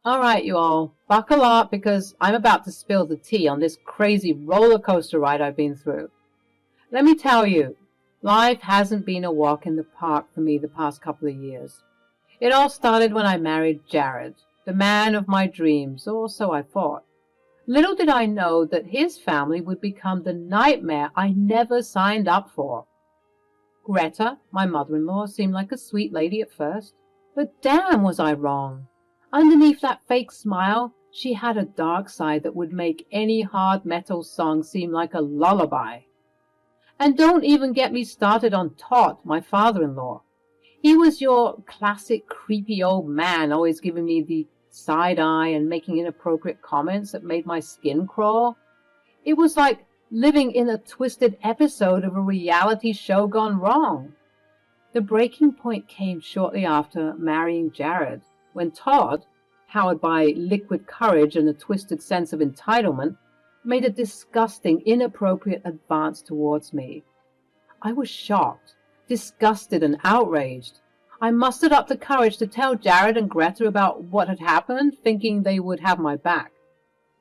All right, you all, buckle up because I'm about to spill the tea on this crazy roller coaster ride I've been through. Let me tell you, life hasn't been a walk in the park for me the past couple of years. It all started when I married Jared, the man of my dreams, or so I thought. Little did I know that his family would become the nightmare I never signed up for. Greta, my mother-in-law, seemed like a sweet lady at first, but damn was I wrong. Underneath that fake smile, she had a dark side that would make any hard metal song seem like a lullaby. And don't even get me started on Todd, my father-in-law. He was your classic creepy old man, always giving me the side eye and making inappropriate comments that made my skin crawl. It was like living in a twisted episode of a reality show gone wrong. The breaking point came shortly after marrying Jared, when Todd, powered by liquid courage and a twisted sense of entitlement, made a disgusting, inappropriate advance towards me. I was shocked, disgusted, and outraged. I mustered up the courage to tell Jared and Greta about what had happened, thinking they would have my back.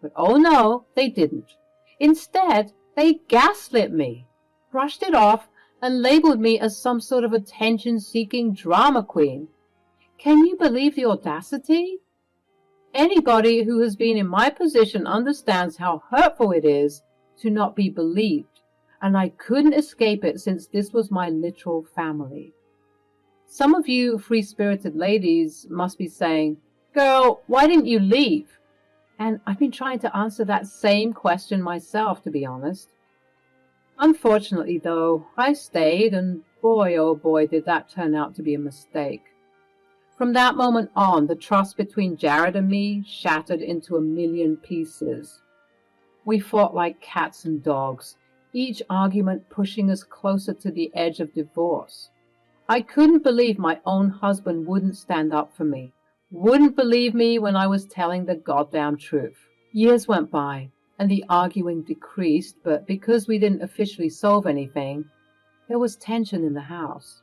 But oh no, they didn't. Instead, they gaslit me, brushed it off, and labeled me as some sort of attention-seeking drama queen. Can you believe the audacity? Anybody who has been in my position understands how hurtful it is to not be believed, and I couldn't escape it since this was my literal family. Some of you free-spirited ladies must be saying, "Girl, why didn't you leave?" And I've been trying to answer that same question myself, to be honest. Unfortunately, though, I stayed, and boy, oh boy, did that turn out to be a mistake. From that moment on, the trust between Jared and me shattered into a million pieces. We fought like cats and dogs, each argument pushing us closer to the edge of divorce. I couldn't believe my own husband wouldn't stand up for me, wouldn't believe me when I was telling the goddamn truth. Years went by, and the arguing decreased, but because we didn't officially solve anything, there was tension in the house.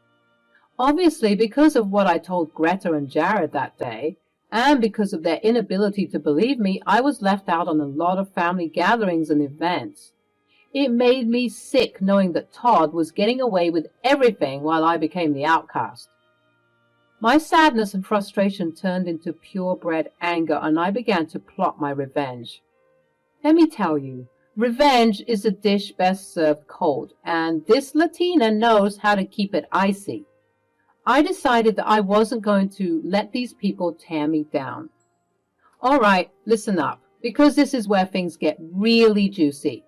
Obviously, because of what I told Greta and Jared that day, and because of their inability to believe me, I was left out on a lot of family gatherings and events. It made me sick knowing that Todd was getting away with everything while I became the outcast. My sadness and frustration turned into purebred anger, and I began to plot my revenge. Let me tell you, revenge is a dish best served cold, and this Latina knows how to keep it icy. I decided that I wasn't going to let these people tear me down. All right, listen up, because this is where things get really juicy.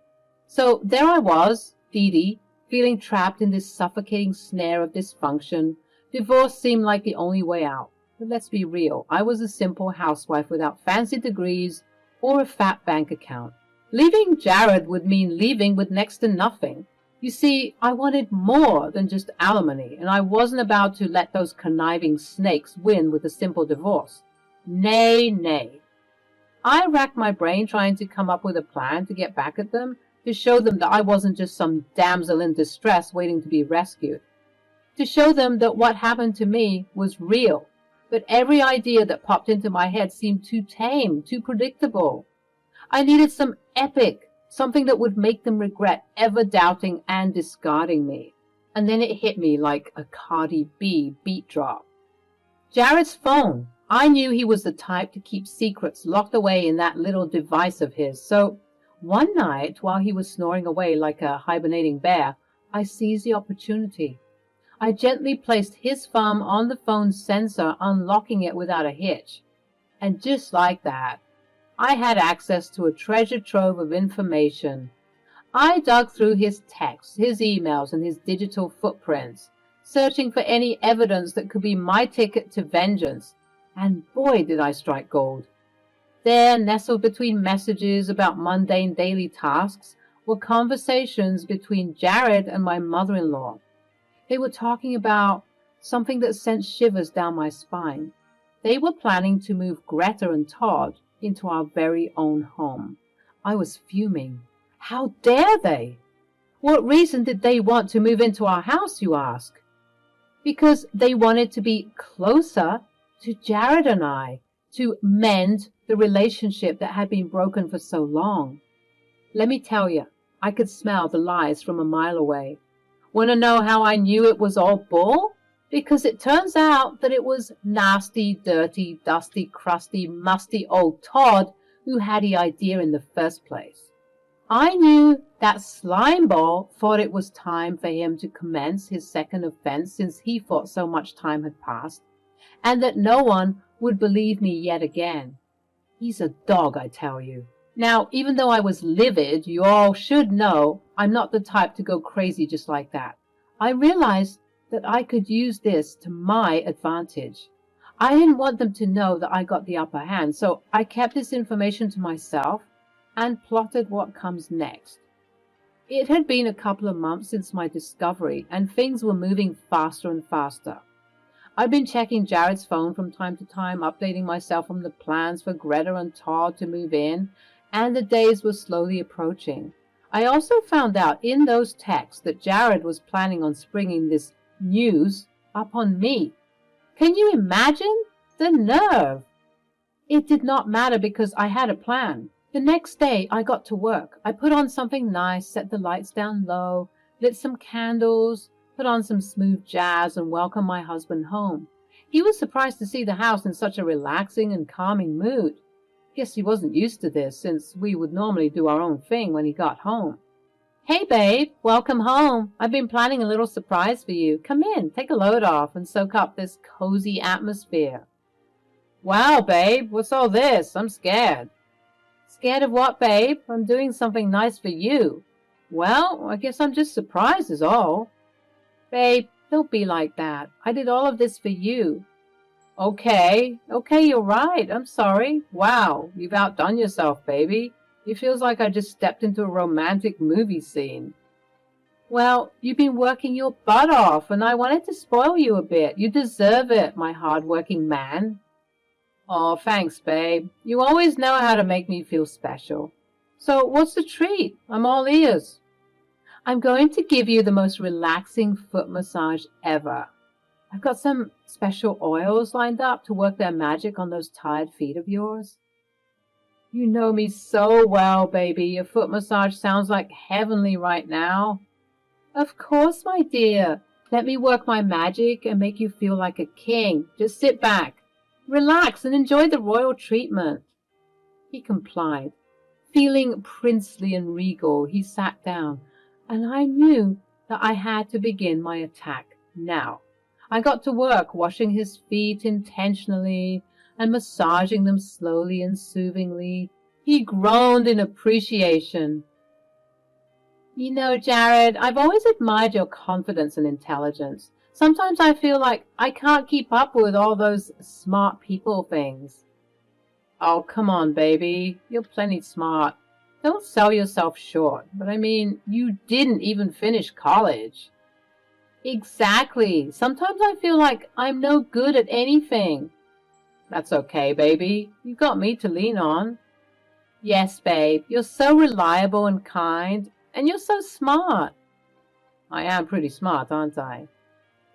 So there I was, Dee Dee, feeling trapped in this suffocating snare of dysfunction. Divorce seemed like the only way out. But let's be real, I was a simple housewife without fancy degrees or a fat bank account. Leaving Jared would mean leaving with next to nothing. You see, I wanted more than just alimony, and I wasn't about to let those conniving snakes win with a simple divorce. Nay, nay. I racked my brain trying to come up with a plan to get back at them, to show them that I wasn't just some damsel in distress waiting to be rescued. To show them that what happened to me was real, but every idea that popped into my head seemed too tame, too predictable. I needed some epic, something that would make them regret ever doubting and discarding me. And then it hit me like a Cardi B beat drop. Jared's phone. I knew he was the type to keep secrets locked away in that little device of his. So one night, while he was snoring away like a hibernating bear, I seized the opportunity. I gently placed his thumb on the phone's sensor, unlocking it without a hitch. And just like that, I had access to a treasure trove of information. I dug through his texts, his emails, and his digital footprints, searching for any evidence that could be my ticket to vengeance. And boy, did I strike gold. There, nestled between messages about mundane daily tasks, were conversations between Jared and my mother-in-law. They were talking about something that sent shivers down my spine. They were planning to move Greta and Todd into our very own home. I was fuming. How dare they? What reason did they want to move into our house, you ask? Because they wanted to be closer to Jared and I, to mend the relationship that had been broken for so long. Let me tell you, I could smell the lies from a mile away. Want to know how I knew it was all bull? Because it turns out that it was nasty, dirty, dusty, crusty, musty old Todd who had the idea in the first place. I knew that Slimeball thought it was time for him to commence his second offense since he thought so much time had passed, and that no one would believe me yet again. He's a dog, I tell you. Now, even though I was livid, you all should know I'm not the type to go crazy just like that. I realized that I could use this to my advantage. I didn't want them to know that I got the upper hand, so I kept this information to myself and plotted what comes next. It had been a couple of months since my discovery, and things were moving faster and faster. I'd been checking Jared's phone from time to time, updating myself on the plans for Greta and Todd to move in, and the days were slowly approaching. I also found out in those texts that Jared was planning on springing this news up on me. Can you imagine? The nerve! It did not matter because I had a plan. The next day I got to work. I put on something nice, set the lights down low, lit some candles, put on some smooth jazz, and welcomed my husband home. He was surprised to see the house in such a relaxing and calming mood. Guess he wasn't used to this, since we would normally do our own thing when he got home. Hey, babe, welcome home. I've been planning a little surprise for you. Come in, take a load off, and soak up this cozy atmosphere. Wow, babe, what's all this? I'm scared. Scared of what, babe? I'm doing something nice for you. Well, I guess I'm just surprised is all. Babe, don't be like that. I did all of this for you. Okay, you're right. I'm sorry. Wow, you've outdone yourself, baby. It feels like I just stepped into a romantic movie scene. Well, you've been working your butt off, and I wanted to spoil you a bit. You deserve it, my hard-working man. Oh, thanks, babe. You always know how to make me feel special. So, what's the treat? I'm all ears. I'm going to give you the most relaxing foot massage ever. I've got some special oils lined up to work their magic on those tired feet of yours. You know me so well, baby. Your foot massage sounds like heavenly right now. Of course, my dear. Let me work my magic and make you feel like a king. Just sit back, relax, and enjoy the royal treatment. He complied. Feeling princely and regal, he sat down, and I knew that I had to begin my attack now. I got to work washing his feet intentionally and massaging them slowly and soothingly. He groaned in appreciation. You know, Jared, I've always admired your confidence and intelligence. Sometimes I feel like I can't keep up with all those smart people things. Oh, come on, baby. You're plenty smart. Don't sell yourself short. But I mean, you didn't even finish college. Exactly. Sometimes I feel like I'm no good at anything. That's okay, baby. You've got me to lean on. Yes, babe. You're so reliable and kind, and you're so smart. I am pretty smart, aren't I?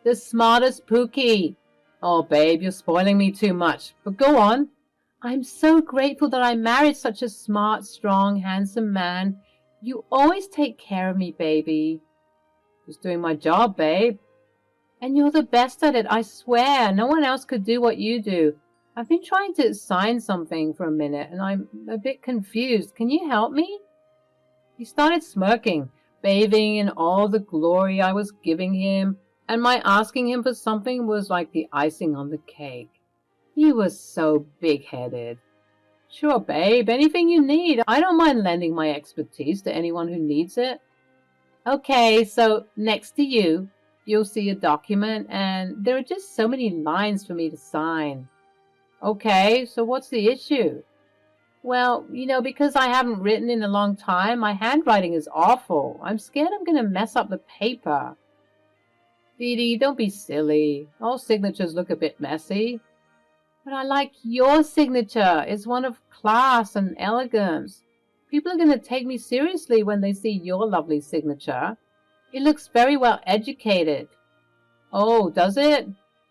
The smartest Pookie. Oh, babe, you're spoiling me too much. But go on. I'm so grateful that I married such a smart, strong, handsome man. You always take care of me, baby. Just doing my job, babe. And you're the best at it, I swear. No one else could do what you do. I've been trying to sign something for a minute, and I'm a bit confused. Can you help me? He started smirking, bathing in all the glory I was giving him, and my asking him for something was like the icing on the cake. He was so big-headed. Sure, babe, anything you need. I don't mind lending my expertise to anyone who needs it. Okay, so next to you, you'll see a document, and there are just so many lines for me to sign. Okay, so what's the issue? Well, because I haven't written in a long time, my handwriting is awful. I'm scared I'm going to mess up the paper. Dee Dee, don't be silly. All signatures look a bit messy. But I like your signature. It's one of class and elegance. People are going to take me seriously when they see your lovely signature. It looks very well educated. Oh, does it?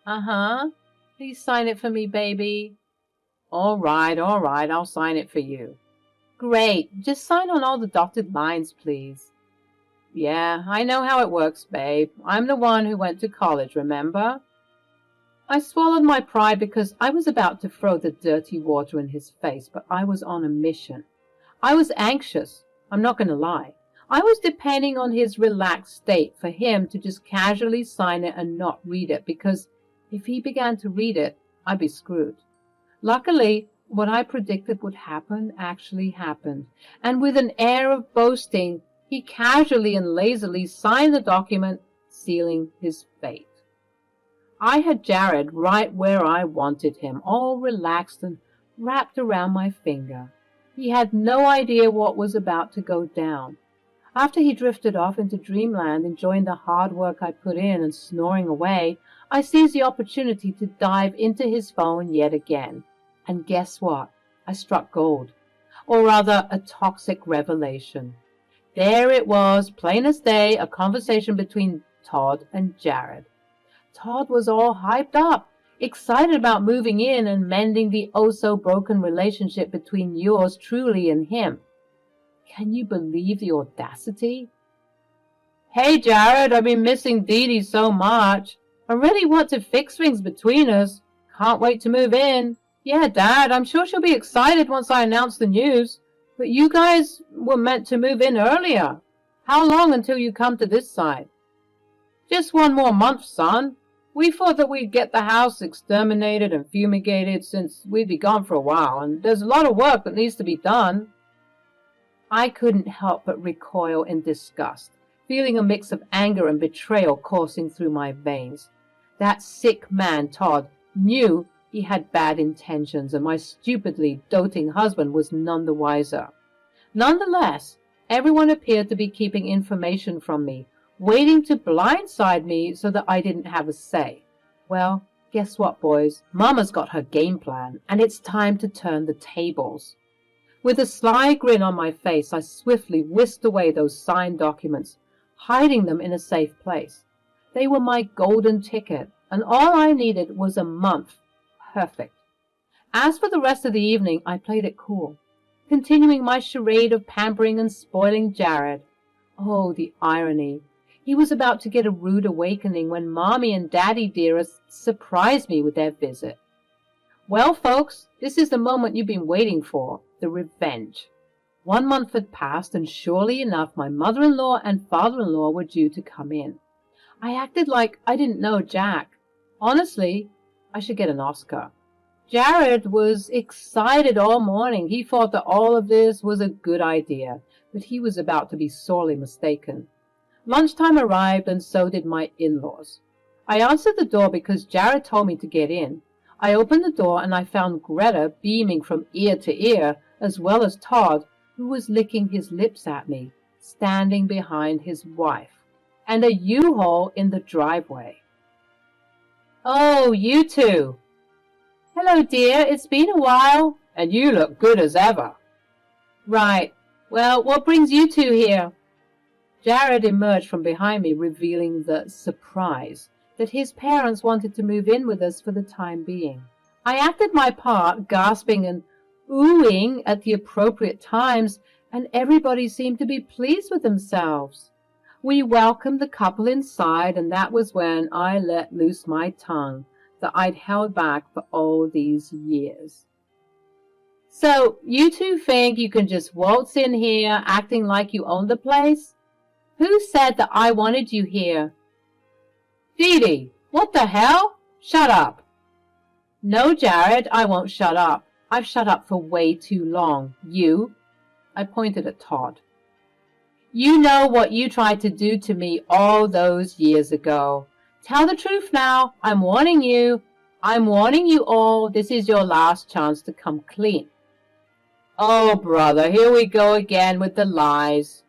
Uh-huh. Please sign it for me, baby. All right, I'll sign it for you. Great, just sign on all the dotted lines, please. Yeah, I know how it works, babe. I'm the one who went to college, remember? I swallowed my pride because I was about to throw the dirty water in his face, but I was on a mission. I was anxious, I'm not going to lie. I was depending on his relaxed state for him to just casually sign it and not read it, because if he began to read it, I'd be screwed. Luckily, what I predicted would happen actually happened, and with an air of boasting, he casually and lazily signed the document, sealing his fate. I had Jared right where I wanted him, all relaxed and wrapped around my finger. He had no idea what was about to go down. After he drifted off into dreamland, enjoying the hard work I put in and snoring away, I seized the opportunity to dive into his phone yet again. And guess what? I struck gold. Or rather, a toxic revelation. There it was, plain as day, a conversation between Todd and Jared. Todd was all hyped up, excited about moving in and mending the oh-so-broken relationship between yours truly and him. Can you believe the audacity? Hey, Jared, I've been missing Dee Dee so much. I really want to fix things between us. Can't wait to move in. Yeah, Dad, I'm sure she'll be excited once I announce the news. But you guys were meant to move in earlier. How long until you come to this side? Just 1 more month, son. We thought that we'd get the house exterminated and fumigated since we'd be gone for a while, and there's a lot of work that needs to be done. I couldn't help but recoil in disgust, feeling a mix of anger and betrayal coursing through my veins. That sick man, Todd, knew he had bad intentions, and my stupidly doting husband was none the wiser. Nonetheless, everyone appeared to be keeping information from me, waiting to blindside me so that I didn't have a say. Well, guess what, boys? Mama's got her game plan, and it's time to turn the tables. With a sly grin on my face, I swiftly whisked away those signed documents, hiding them in a safe place. They were my golden ticket, and all I needed was a month. Perfect. As for the rest of the evening, I played it cool, continuing my charade of pampering and spoiling Jared. Oh, the irony. He was about to get a rude awakening when Mommy and Daddy Dearest surprised me with their visit. Well, folks, this is the moment you've been waiting for, the revenge. 1 month had passed, and surely enough, my mother-in-law and father-in-law were due to come in. I acted like I didn't know Jack. Honestly, I should get an Oscar. Jared was excited all morning. He thought that all of this was a good idea, but he was about to be sorely mistaken. Lunchtime arrived, and so did my in-laws. I answered the door because Jared told me to get in. I opened the door, and I found Greta beaming from ear to ear, as well as Todd, who was licking his lips at me, standing behind his wife, and a U-Haul in the driveway. Oh, you two. Hello, dear. It's been a while, and you look good as ever. Right. Well, what brings you two here? Jared emerged from behind me, revealing the surprise that his parents wanted to move in with us for the time being. I acted my part, gasping and oohing at the appropriate times, and everybody seemed to be pleased with themselves. We welcomed the couple inside, and that was when I let loose my tongue that I'd held back for all these years. So, you two think you can just waltz in here acting like you own the place? Who said that I wanted you here? Dee Dee, what the hell? Shut up. No, Jared, I won't shut up. I've shut up for way too long. You? I pointed at Todd. You know what you tried to do to me all those years ago. Tell the truth now. I'm warning you. I'm warning you all. This is your last chance to come clean. Oh, brother, here we go again with the lies.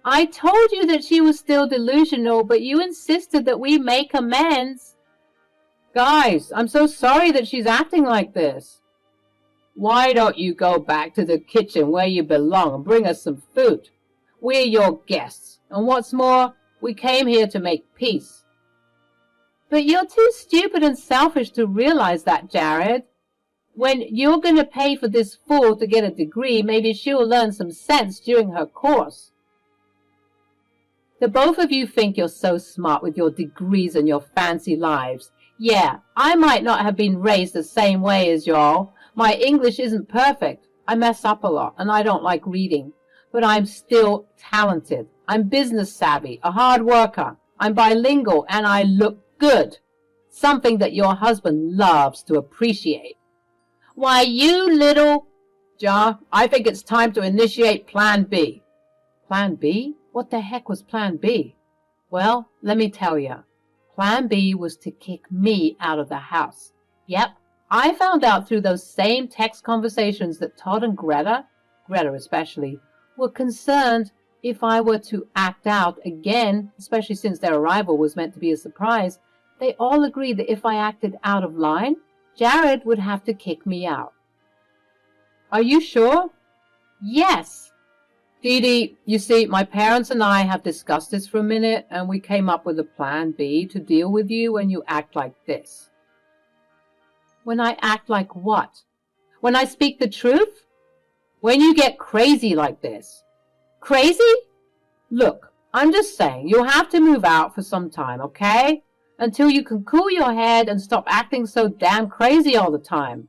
I told you that she was still delusional, but you insisted that we make amends. Guys, I'm so sorry that she's acting like this. Why don't you go back to the kitchen where you belong and bring us some food? We're your guests, and what's more, we came here to make peace. But you're too stupid and selfish to realize that, Jared. When you're going to pay for this fool to get a degree, maybe she'll learn some sense during her course. The both of you think you're so smart with your degrees and your fancy lives. Yeah, I might not have been raised the same way as y'all. My English isn't perfect. I mess up a lot, and I don't like reading. But I'm still talented. I'm business savvy, a hard worker. I'm bilingual, and I look good. Something that your husband loves to appreciate. Why, you little... Ja, I think it's time to initiate Plan B. Plan B? What the heck was Plan B? Well, let me tell you. Plan B was to kick me out of the house. Yep, I found out through those same text conversations that Todd and Greta especially, were concerned if I were to act out again, especially since their arrival was meant to be a surprise. They all agreed that if I acted out of line, Jared would have to kick me out. Are you sure? Yes. Dee Dee, you see, my parents and I have discussed this for a minute, and we came up with a Plan B to deal with you when you act like this. When I act like what? When I speak the truth? When you get crazy like this. Crazy? Look, I'm just saying, you'll have to move out for some time, okay? Until you can cool your head and stop acting so damn crazy all the time.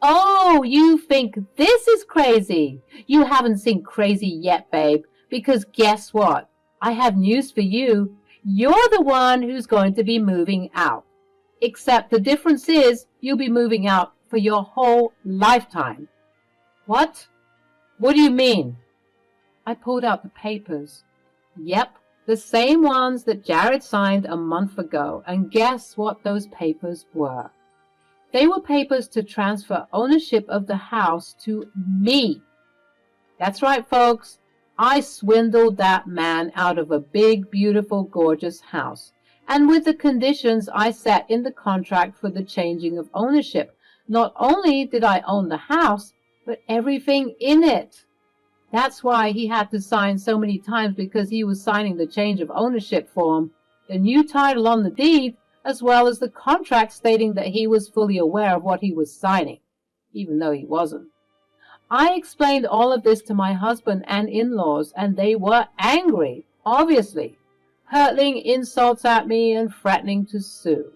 Oh, you think this is crazy? You haven't seen crazy yet, babe, because guess what? I have news for you. You're the one who's going to be moving out. Except the difference is you'll be moving out for your whole lifetime. What? What do you mean? I pulled out the papers. Yep, the same ones that Jared signed a month ago, and guess what those papers were? They were papers to transfer ownership of the house to me. That's right, folks. I swindled that man out of a big, beautiful, gorgeous house. And with the conditions I set in the contract for the changing of ownership, not only did I own the house, but everything in it. That's why he had to sign so many times, because he was signing the change of ownership form, the new title on the deed, as well as the contract stating that he was fully aware of what he was signing, even though he wasn't. I explained all of this to my husband and in-laws, and they were angry, obviously, hurling insults at me and threatening to sue.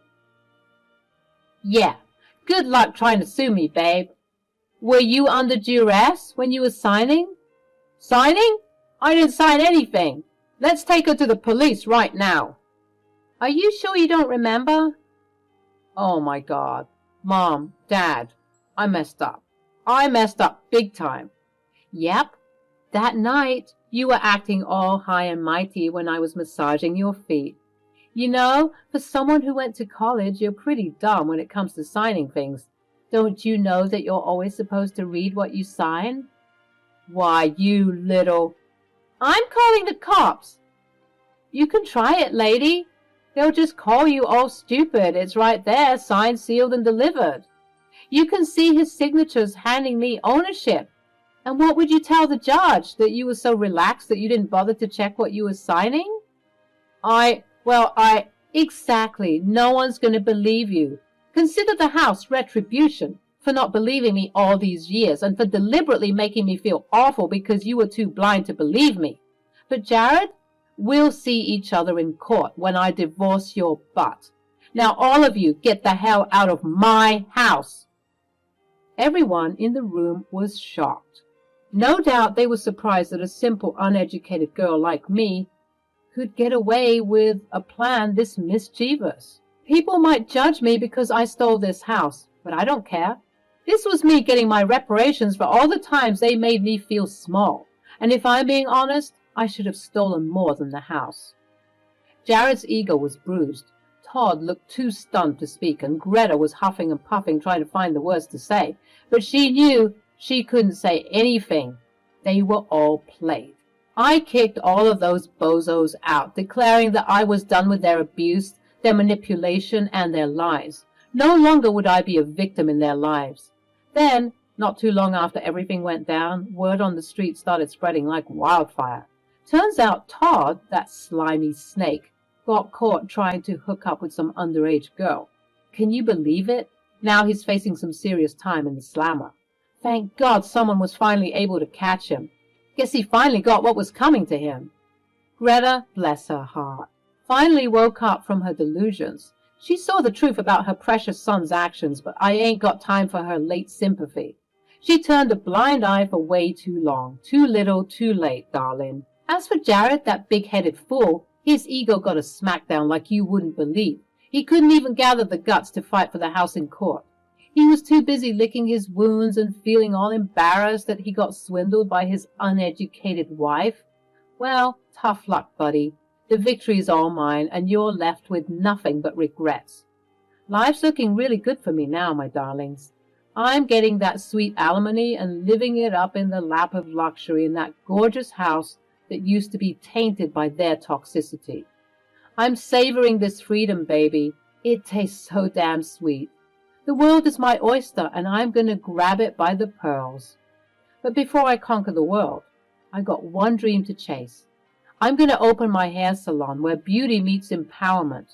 Yeah, good luck trying to sue me, babe. Were you under duress when you were signing? Signing? I didn't sign anything. Let's take her to the police right now. Are you sure you don't remember? Oh my God. Mom, Dad, I messed up. I messed up big time. Yep. That night, you were acting all high and mighty when I was massaging your feet. You know, for someone who went to college, you're pretty dumb when it comes to signing things. Don't you know that you're always supposed to read what you sign? Why, you little... I'm calling the cops. You can try it, lady. They'll just call you all stupid. It's right there, signed, sealed, and delivered. You can see his signatures handing me ownership. And what would you tell the judge? That you were so relaxed that you didn't bother to check what you were signing? Exactly. No one's going to believe you. Consider the house retribution for not believing me all these years and for deliberately making me feel awful because you were too blind to believe me. But Jared, we'll see each other in court when I divorce your butt. Now all of you get the hell out of my house. Everyone in the room was shocked. No doubt they were surprised that a simple, uneducated girl like me could get away with a plan this mischievous. People might judge me because I stole this house, but I don't care. This was me getting my reparations for all the times they made me feel small. And if I'm being honest, I should have stolen more than the house. Jared's ego was bruised. Todd looked too stunned to speak, and Greta was huffing and puffing, trying to find the words to say. But she knew she couldn't say anything. They were all played. I kicked all of those bozos out, declaring that I was done with their abuse, their manipulation, and their lies. No longer would I be a victim in their lives. Then, not too long after everything went down, word on the street started spreading like wildfire. Turns out Todd, that slimy snake, got caught trying to hook up with some underage girl. Can you believe it? Now he's facing some serious time in the slammer. Thank God someone was finally able to catch him. Guess he finally got what was coming to him. Greta, bless her heart, finally woke up from her delusions. She saw the truth about her precious son's actions, but I ain't got time for her late sympathy. She turned a blind eye for way too long. Too little, too late, darling. As for Jared, that big-headed fool, his ego got a smackdown like you wouldn't believe. He couldn't even gather the guts to fight for the house in court. He was too busy licking his wounds and feeling all embarrassed that he got swindled by his uneducated wife. Well, tough luck, buddy. The victory's all mine, and you're left with nothing but regrets. Life's looking really good for me now, my darlings. I'm getting that sweet alimony and living it up in the lap of luxury in that gorgeous house that used to be tainted by their toxicity. I'm savoring this freedom, baby. It tastes so damn sweet. The world is my oyster, and I'm going to grab it by the pearls. But before I conquer the world, I got one dream to chase. I'm going to open my hair salon where beauty meets empowerment.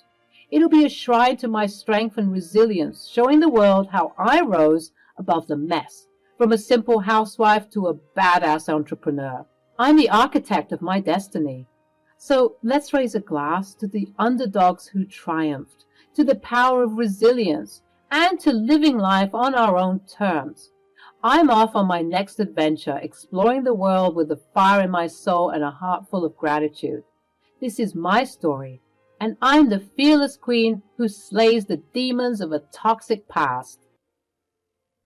It'll be a shrine to my strength and resilience, showing the world how I rose above the mess, from a simple housewife to a badass entrepreneur. I'm the architect of my destiny. So let's raise a glass to the underdogs who triumphed, to the power of resilience, and to living life on our own terms. I'm off on my next adventure, exploring the world with a fire in my soul and a heart full of gratitude. This is my story, and I'm the fearless queen who slays the demons of a toxic past.